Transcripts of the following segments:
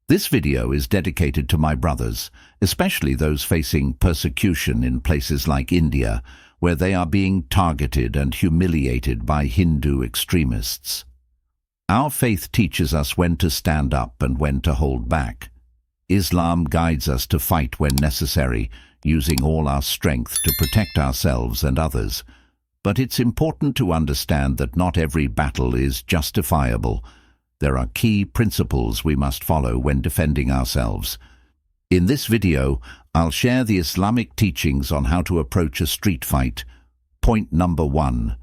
This video is dedicated to my brothers, especially those facing persecution in places like India, where they are being targeted and humiliated by Hindu extremists. Our faith teaches us when to stand up and when to hold back. Islam guides us to fight when necessary, using all our strength to protect ourselves and others. But it's important to understand that not every battle is justifiable. There are key principles we must follow when defending ourselves. In this video, I'll share the Islamic teachings on how to approach a street fight. Point number 1.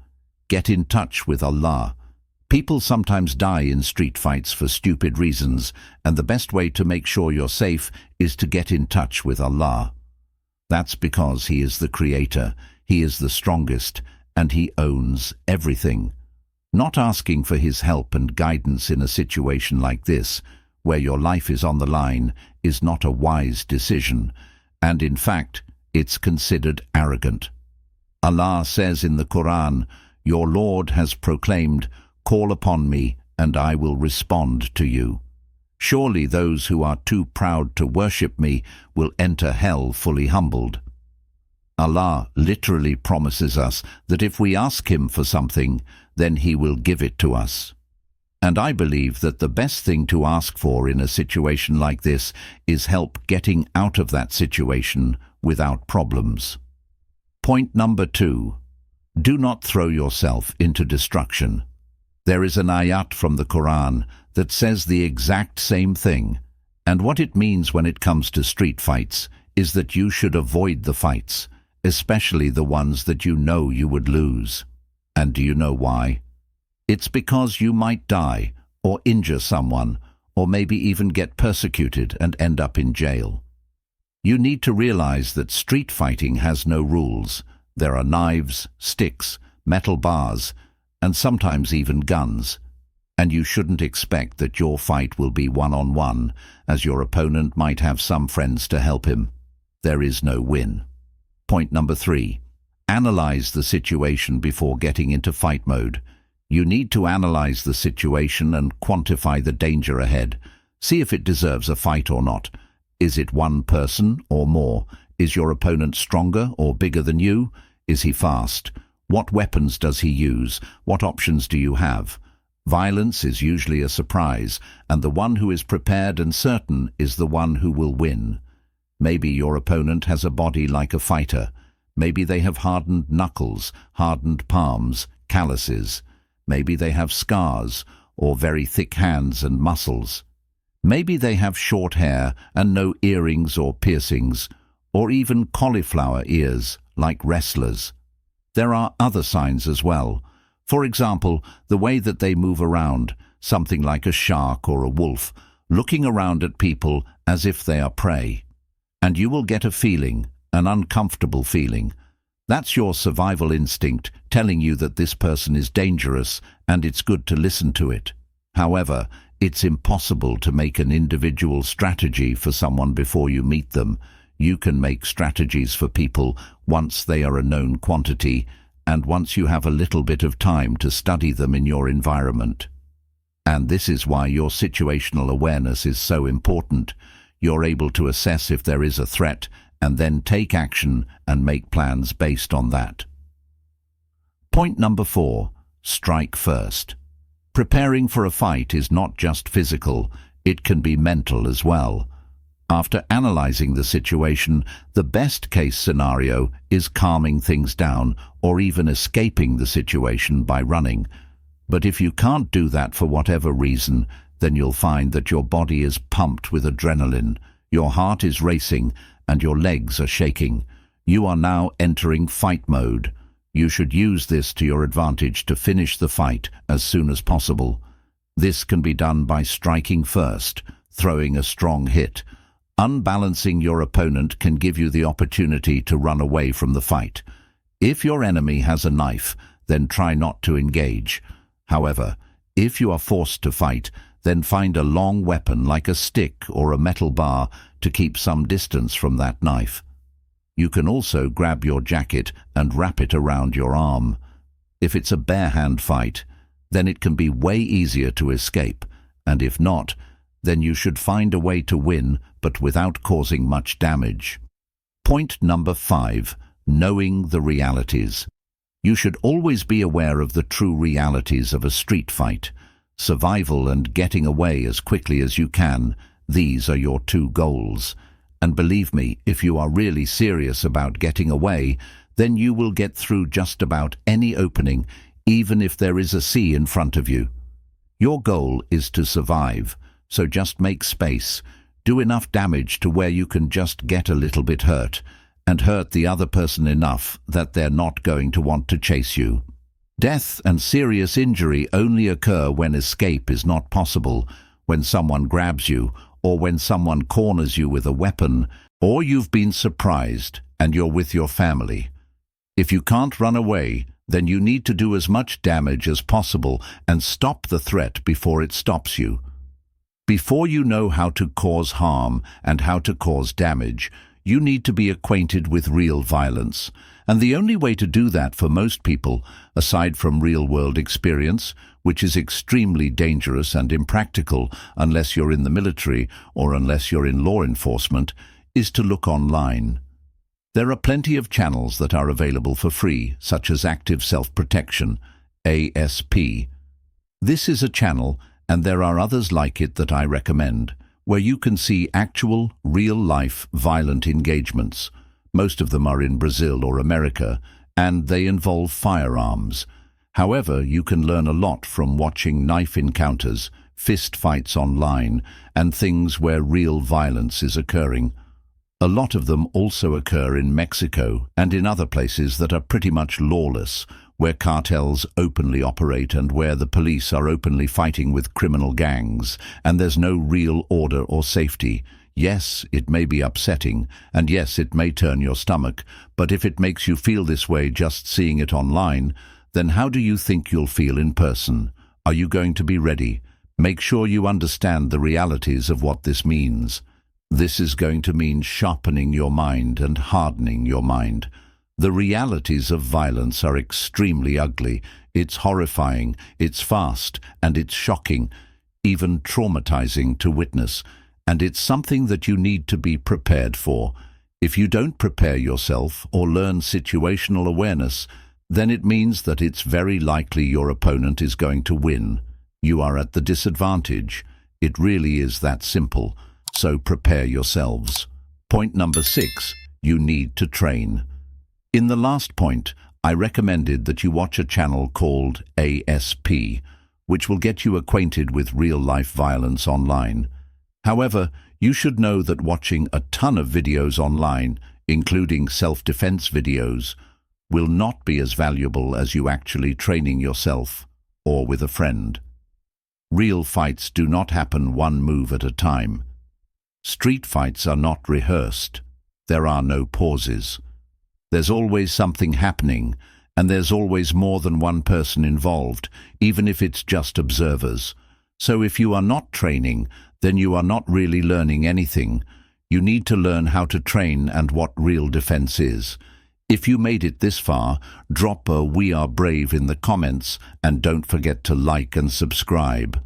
Get in touch with Allah. People sometimes die in street fights for stupid reasons, and the best way to make sure you're safe is to get in touch with Allah. That's because He is the Creator, He is the strongest, and He owns everything. Not asking for His help and guidance in a situation like this, where your life is on the line, is not a wise decision, and in fact, it's considered arrogant. Allah says in the Quran, "Your Lord has proclaimed, 'Call upon me, and I will respond to you.' Surely those who are too proud to worship me will enter hell fully humbled." Allah literally promises us that if we ask Him for something, then He will give it to us. And I believe that the best thing to ask for in a situation like this is help getting out of that situation without problems. Point number 2. Do not throw yourself into destruction. There is an ayat from the Quran that says the exact same thing, and what it means when it comes to street fights is that you should avoid the fights, especially the ones that you know you would lose. And do you know why? It's because you might die, or injure someone, or maybe even get persecuted and end up in jail. You need to realize that street fighting has no rules. There are knives, sticks, metal bars, and sometimes even guns. And you shouldn't expect that your fight will be one-on-one, as your opponent might have some friends to help him. There is no win. Point number 3. Analyze the situation before getting into fight mode. You need to analyze the situation and quantify the danger ahead. See if it deserves a fight or not. Is it one person or more? Is your opponent stronger or bigger than you? Is he fast? What weapons does he use? What options do you have? Violence is usually a surprise, and the one who is prepared and certain is the one who will win. Maybe your opponent has a body like a fighter. Maybe they have hardened knuckles, hardened palms, calluses. Maybe they have scars, or very thick hands and muscles. Maybe they have short hair and no earrings or piercings, or even cauliflower ears, like wrestlers. There are other signs as well. For example, the way that they move around, something like a shark or a wolf, looking around at people as if they are prey. And you will get a feeling, an uncomfortable feeling. That's your survival instinct telling you that this person is dangerous and it's good to listen to it. However, it's impossible to make an individual strategy for someone before you meet them. You can make strategies for people once they are a known quantity and once you have a little bit of time to study them in your environment. And this is why your situational awareness is so important. You're able to assess if there is a threat and then take action and make plans based on that. Point number 4. Strike first. Preparing for a fight is not just physical, it can be mental as well. After analyzing the situation, the best-case scenario is calming things down or even escaping the situation by running. But if you can't do that for whatever reason, then you'll find that your body is pumped with adrenaline, your heart is racing, and your legs are shaking. You are now entering fight mode. You should use this to your advantage to finish the fight as soon as possible. This can be done by striking first, throwing a strong hit. Unbalancing your opponent can give you the opportunity to run away from the fight. If your enemy has a knife, then try not to engage. However, if you are forced to fight, then find a long weapon like a stick or a metal bar to keep some distance from that knife. You can also grab your jacket and wrap it around your arm. If it's a bare-hand fight, then it can be way easier to escape, and if not, then you should find a way to win, but without causing much damage. Point number 5. Knowing the realities. You should always be aware of the true realities of a street fight. Survival and getting away as quickly as you can, these are your two goals. And believe me, if you are really serious about getting away, then you will get through just about any opening, even if there is a sea in front of you. Your goal is to survive, so just make space. Do enough damage to where you can just get a little bit hurt, and hurt the other person enough that they're not going to want to chase you. Death and serious injury only occur when escape is not possible, when someone grabs you, or when someone corners you with a weapon, or you've been surprised and you're with your family. If you can't run away, then you need to do as much damage as possible and stop the threat before it stops you. Before you know how to cause harm and how to cause damage, you need to be acquainted with real violence. And the only way to do that for most people, aside from real-world experience, which is extremely dangerous and impractical unless you're in the military or unless you're in law enforcement, is to look online. There are plenty of channels that are available for free, such as Active Self-Protection, ASP. This is a channel, and there are others like it that I recommend, where you can see actual, real-life, violent engagements. Most of them are in Brazil or America, and they involve firearms. However, you can learn a lot from watching knife encounters, fist fights online, and things where real violence is occurring. A lot of them also occur in Mexico and in other places that are pretty much lawless, where cartels openly operate and where the police are openly fighting with criminal gangs, and there's no real order or safety. Yes, it may be upsetting, and yes, it may turn your stomach, but if it makes you feel this way just seeing it online, then how do you think you'll feel in person? Are you going to be ready? Make sure you understand the realities of what this means. This is going to mean sharpening your mind and hardening your mind. The realities of violence are extremely ugly. It's horrifying, it's fast, and it's shocking, even traumatizing to witness. And it's something that you need to be prepared for. If you don't prepare yourself or learn situational awareness, then it means that it's very likely your opponent is going to win. You are at the disadvantage. It really is that simple. So prepare yourselves. Point number 6, you need to train. In the last point, I recommended that you watch a channel called ASP, which will get you acquainted with real-life violence online. However, you should know that watching a ton of videos online, including self-defense videos, will not be as valuable as you actually training yourself or with a friend. Real fights do not happen one move at a time. Street fights are not rehearsed. There are no pauses. There's always something happening, and there's always more than one person involved, even if it's just observers. So if you are not training, then you are not really learning anything. You need to learn how to train and what real defense is. If you made it this far, drop a "We are brave" in the comments, and don't forget to like and subscribe.